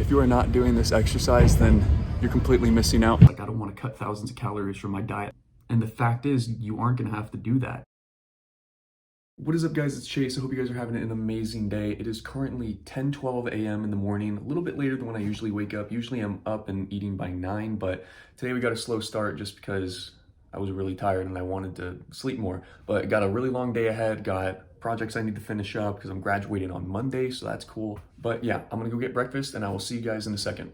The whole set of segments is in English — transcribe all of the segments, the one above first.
If you are not doing this exercise, then you're completely missing out. Like, I don't want to cut thousands of calories from my diet. And the fact is, you aren't going to have to do that. What is up, guys? It's Chase. I hope you guys are having an amazing day. It is currently 10:12 a.m. in the morning, a little bit later than when I usually wake up. Usually I'm up and eating by 9, but today we got a slow start just because I was really tired and I wanted to sleep more. But got a really long day ahead, got projects I need to finish up because I'm graduating on Monday, so that's cool. But yeah, I'm gonna go get breakfast and I will see you guys in a second.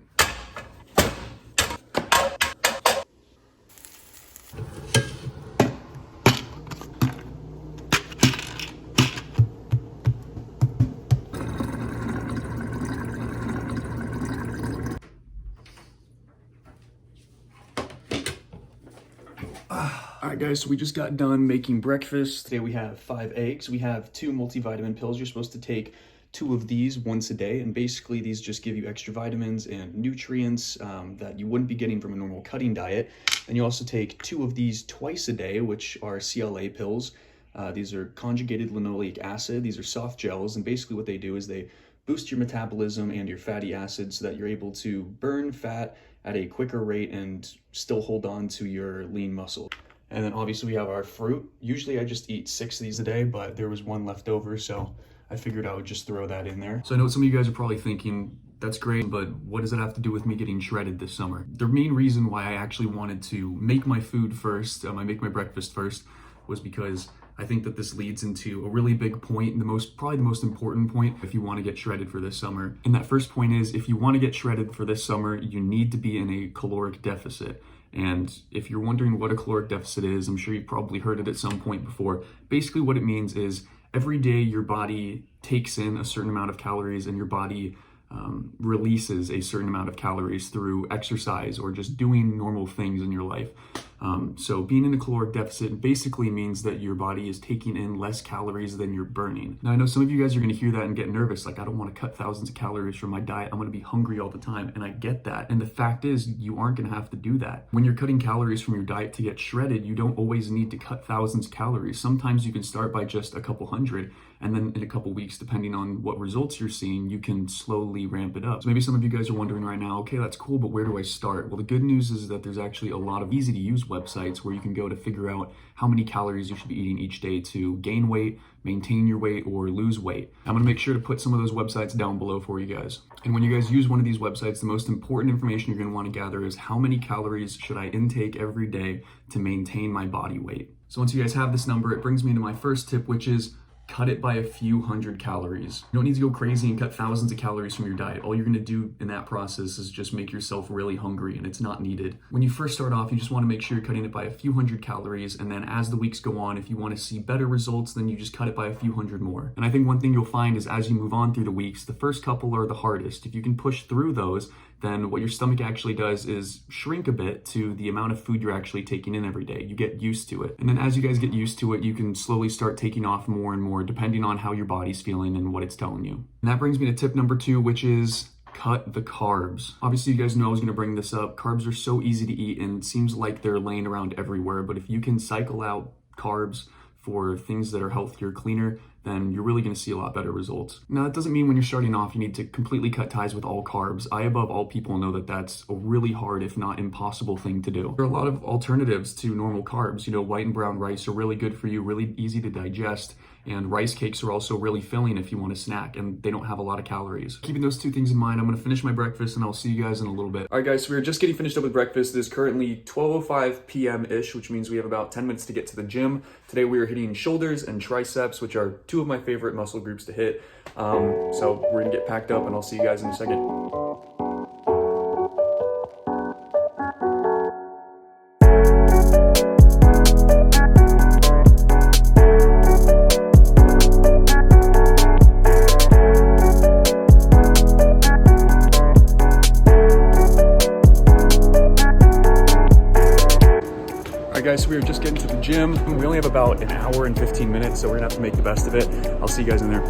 All right, guys, so we just got done making breakfast. Today we have 5 eggs. We have 2 multivitamin pills. You're supposed to take 2 of these once a day, and basically these just give you extra vitamins and nutrients that you wouldn't be getting from a normal cutting diet. And you also take 2 of these twice a day, which are CLA pills. These are conjugated linoleic acid. These are soft gels, and basically what they do is they boost your metabolism and your fatty acids so that you're able to burn fat at a quicker rate and still hold on to your lean muscle. And then obviously we have our fruit. Usually I just eat 6 of these a day, but there was 1 left over, so I figured I would just throw that in there. So I know some of you guys are probably thinking, that's great, but what does it have to do with me getting shredded this summer? The main reason why I actually wanted to make my food first, I make my breakfast first, was because I think that this leads into a really big point, probably the most important point if you want to get shredded for this summer. And that first point is, if you want to get shredded for this summer, you need to be in a caloric deficit. And if you're wondering what a caloric deficit is, I'm sure you've probably heard it at some point before. Basically what it means is every day your body takes in a certain amount of calories and your body releases a certain amount of calories through exercise or just doing normal things in your life. So being in a caloric deficit basically means that your body is taking in less calories than you're burning. Now I know some of you guys are going to hear that and get nervous, like, I don't want to cut thousands of calories from my diet, I'm going to be hungry all the time, and I get that. And the fact is, you aren't going to have to do that. When you're cutting calories from your diet to get shredded, you don't always need to cut thousands of calories. Sometimes you can start by just a couple hundred, and then in a couple weeks, depending on what results you're seeing, you can slowly ramp it up. So maybe some of you guys are wondering right now, okay, that's cool, but where do I start? Well, the good news is that there's actually a lot of easy to use websites where you can go to figure out how many calories you should be eating each day to gain weight, maintain your weight, or lose weight. I'm gonna make sure to put some of those websites down below for you guys. And when you guys use one of these websites, the most important information you're gonna wanna gather is how many calories should I intake every day to maintain my body weight. So once you guys have this number, it brings me to my first tip, which is cut it by a few hundred calories. You don't need to go crazy and cut thousands of calories from your diet. All you're gonna do in that process is just make yourself really hungry, and it's not needed. When you first start off, you just wanna make sure you're cutting it by a few hundred calories, and then as the weeks go on, if you wanna see better results, then you just cut it by a few hundred more. And I think one thing you'll find is as you move on through the weeks, the first couple are the hardest. If you can push through those, then what your stomach actually does is shrink a bit to the amount of food you're actually taking in every day. You get used to it. And then as you guys get used to it, you can slowly start taking off more and more depending on how your body's feeling and what it's telling you. And that brings me to tip number 2, which is cut the carbs. Obviously, you guys know I was gonna bring this up. Carbs are so easy to eat and it seems like they're laying around everywhere, but if you can cycle out carbs for things that are healthier, cleaner, then you're really going to see a lot better results. Now, that doesn't mean when you're starting off, you need to completely cut ties with all carbs. I, above all people, know that that's a really hard, if not impossible thing to do. There are a lot of alternatives to normal carbs. You know, white and brown rice are really good for you, really easy to digest. And rice cakes are also really filling if you want to snack, and they don't have a lot of calories. Keeping those 2 things in mind, I'm going to finish my breakfast and I'll see you guys in a little bit. All right, guys, so we're just getting finished up with breakfast. It is currently 12:05 p.m.-ish, which means we have about 10 minutes to get to the gym. Today we are hitting shoulders and triceps, which are 2 of my favorite muscle groups to hit. So we're going to get packed up and I'll see you guys in a second. All right, guys, so we are just getting to the gym. We only have about an hour and 15 minutes, so we're gonna have to make the best of it. I'll see you guys in there.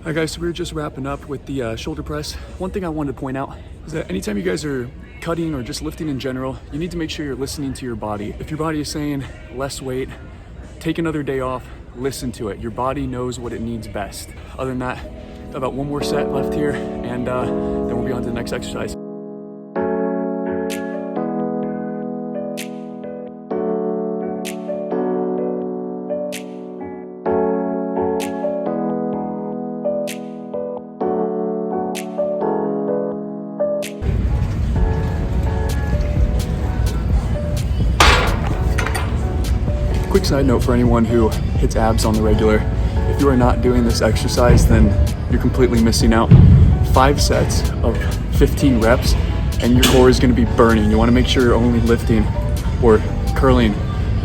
All right, guys, so we were just wrapping up with the shoulder press. One thing I wanted to point out is that anytime you guys are cutting or just lifting in general, you need to make sure you're listening to your body. If your body is saying less weight, take another day off, listen to it. Your body knows what it needs best. Other than that, about one more set left here, and then we'll be on to the next exercise. Quick side note for anyone who hits abs on the regular, if you are not doing this exercise, then you're completely missing out. 5 sets of 15 reps and your core is going to be burning. You want to make sure you're only lifting or curling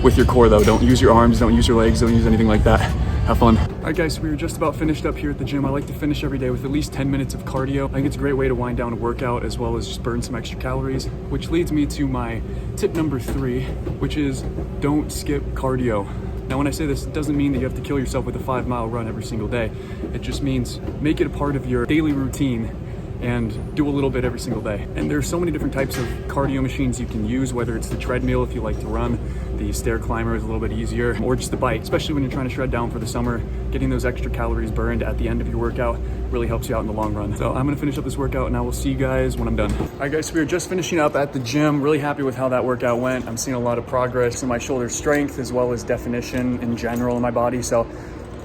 with your core though. Don't use your arms, don't use your legs, don't use anything like that. Have fun. All right, guys, so we were just about finished up here at the gym. I like to finish every day with at least 10 minutes of cardio. I think it's a great way to wind down a workout as well as just burn some extra calories, which leads me to my tip number 3, which is don't skip cardio. Now, when I say this, it doesn't mean that you have to kill yourself with a 5-mile run every single day. It just means make it a part of your daily routine and do a little bit every single day. And there's so many different types of cardio machines you can use, whether it's the treadmill if you like to run, the stair climber is a little bit easier, or just the bike, especially when you're trying to shred down for the summer. Getting those extra calories burned at the end of your workout really helps you out in the long run. So I'm gonna finish up this workout and I will see you guys when I'm done. All right, guys, so we were just finishing up at the gym. Really happy with how that workout went. I'm seeing a lot of progress in my shoulder strength as well as definition in general in my body. So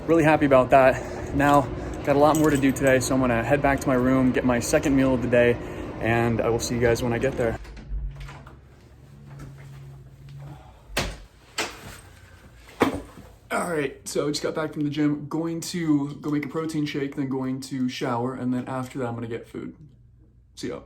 really happy about that. Now, got a lot more to do today, so I'm gonna head back to my room, get my second meal of the day, and I will see you guys when I get there. All right, so I just got back from the gym. Going to go make a protein shake, then going to shower, and then after that I'm gonna get food. See ya.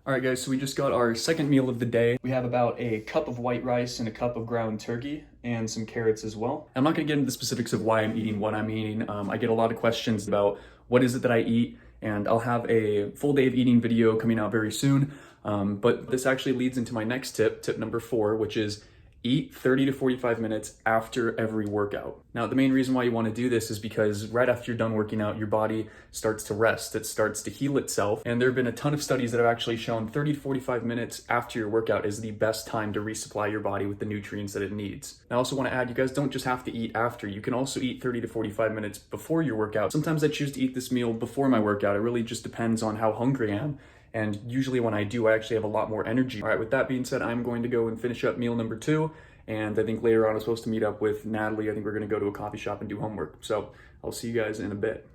All right, guys, so we just got our second meal of the day. We have about a cup of white rice and a cup of ground turkey and some carrots as well. I'm not gonna get into the specifics of why I'm eating what I'm eating. I get a lot of questions about what is it that I eat, and I'll have a full day of eating video coming out very soon. But this actually leads into my next tip, tip number 4, which is eat 30 to 45 minutes after every workout. Now, the main reason why you want to do this is because right after you're done working out, your body starts to rest, it starts to heal itself. And there have been a ton of studies that have actually shown 30 to 45 minutes after your workout is the best time to resupply your body with the nutrients that it needs. I also want to add, you guys don't just have to eat after. You can also eat 30 to 45 minutes before your workout. Sometimes I choose to eat this meal before my workout. It really just depends on how hungry I am. And usually when I do, I actually have a lot more energy. All right, with that being said, I'm going to go and finish up meal number 2. And I think later on I'm supposed to meet up with Natalie. I think we're gonna go to a coffee shop and do homework. So I'll see you guys in a bit.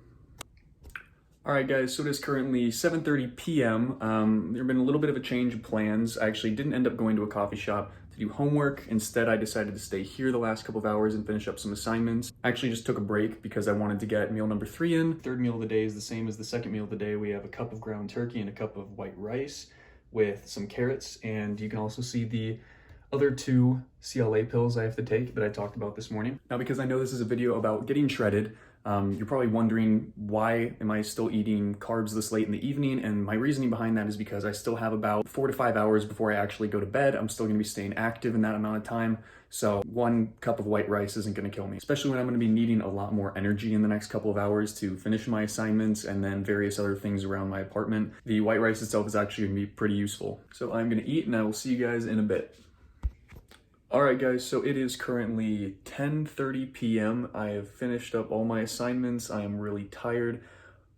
All right, guys, so it is currently 7:30 p.m. There have been a little bit of a change of plans. I actually didn't end up going to a coffee shop to do homework. Instead, I decided to stay here the last couple of hours and finish up some assignments. I actually just took a break because I wanted to get meal number 3 in. Third meal of the day is the same as the second meal of the day. We have a cup of ground turkey and a cup of white rice with some carrots. And you can also see the other 2 CLA pills I have to take that I talked about this morning. Now, because I know this is a video about getting shredded, you're probably wondering, why am I still eating carbs this late in the evening? And my reasoning behind that is because I still have about 4 to 5 hours before I actually go to bed. I'm still gonna be staying active in that amount of time. So 1 cup of white rice isn't gonna kill me, especially when I'm gonna be needing a lot more energy in the next couple of hours to finish my assignments and then various other things around my apartment. The white rice itself is actually gonna be pretty useful. So I'm gonna eat and I will see you guys in a bit. All right, guys, so it is currently 10:30 p.m. I have finished up all my assignments. I am really tired,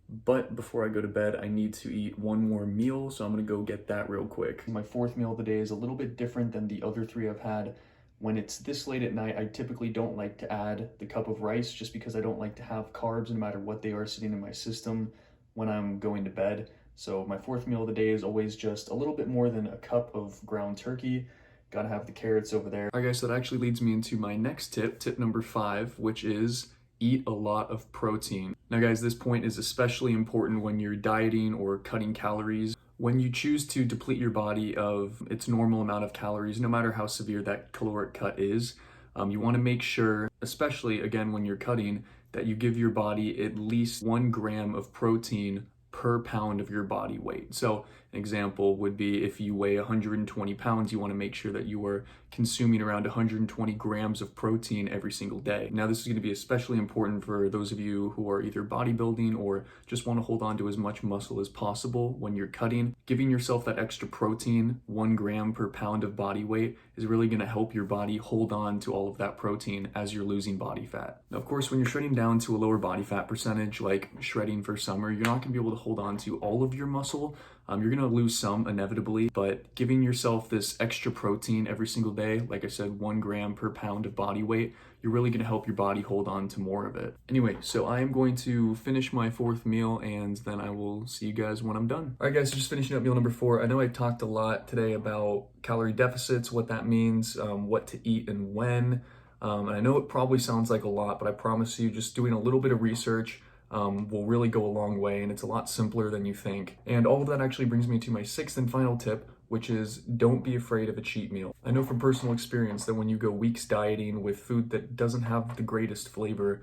but before I go to bed, I need to eat 1 more meal, so I'm gonna go get that real quick. My 4th meal of the day is a little bit different than the other 3 I've had. When it's this late at night, I typically don't like to add the cup of rice just because I don't like to have carbs, no matter what they are, sitting in my system when I'm going to bed. So my 4th meal of the day is always just a little bit more than a cup of ground turkey. Gotta have the carrots over there. All right, guys, so that actually leads me into my next tip, tip number 5, which is eat a lot of protein. Now, guys, this point is especially important when you're dieting or cutting calories. When you choose to deplete your body of its normal amount of calories, no matter how severe that caloric cut is, You want to make sure, especially again when you're cutting, that you give your body at least 1 gram of protein per pound of your body weight. So an example would be if you weigh 120 pounds, you want to make sure that you are consuming around 120 grams of protein every single day. Now, this is going to be especially important for those of you who are either bodybuilding or just want to hold on to as much muscle as possible when you're cutting. Giving yourself that extra protein, 1 gram per pound of body weight, is really going to help your body hold on to all of that protein as you're losing body fat. Now, of course, when you're shredding down to a lower body fat percentage, like shredding for summer, you're not going to be able to hold on to all of your muscle. You're going to lose some inevitably, but giving yourself this extra protein every single day, like I said, 1 gram per pound of body weight, you're really going to help your body hold on to more of it. Anyway, so I am going to finish my 4th meal and then I will see you guys when I'm done. All right, guys, just finishing up meal number 4. I know I talked a lot today about calorie deficits, what that means, what to eat and when. And I know it probably sounds like a lot, but I promise you, just doing a little bit of research will really go a long way, and it's a lot simpler than you think. And all of that actually brings me to my 6th and final tip, which is don't be afraid of a cheat meal. I know from personal experience that when you go weeks dieting with food that doesn't have the greatest flavor,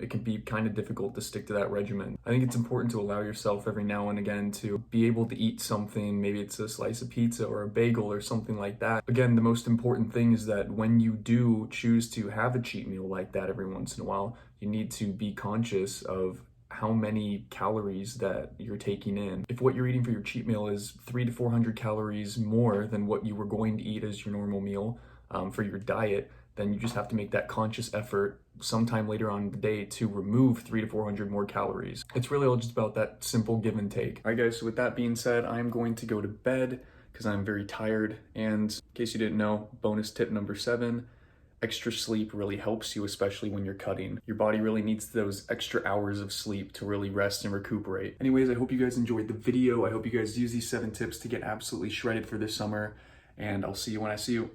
it can be kind of difficult to stick to that regimen. I think it's important to allow yourself every now and again to be able to eat something, maybe it's a slice of pizza or a bagel or something like that. Again, the most important thing is that when you do choose to have a cheat meal like that every once in a while, you need to be conscious of how many calories that you're taking in. If what you're eating for your cheat meal is 300 to 400 calories more than what you were going to eat as your normal meal for your diet, then you just have to make that conscious effort sometime later on in the day to remove 300 to 400 more calories. It's really all just about that simple give and take. All right, guys, so with that being said, I'm going to go to bed because I'm very tired. And in case you didn't know, bonus tip number 7, extra sleep really helps you, especially when you're cutting. Your body really needs those extra hours of sleep to really rest and recuperate. Anyways, I hope you guys enjoyed the video. I hope you guys use these 7 tips to get absolutely shredded for this summer, and I'll see you when I see you.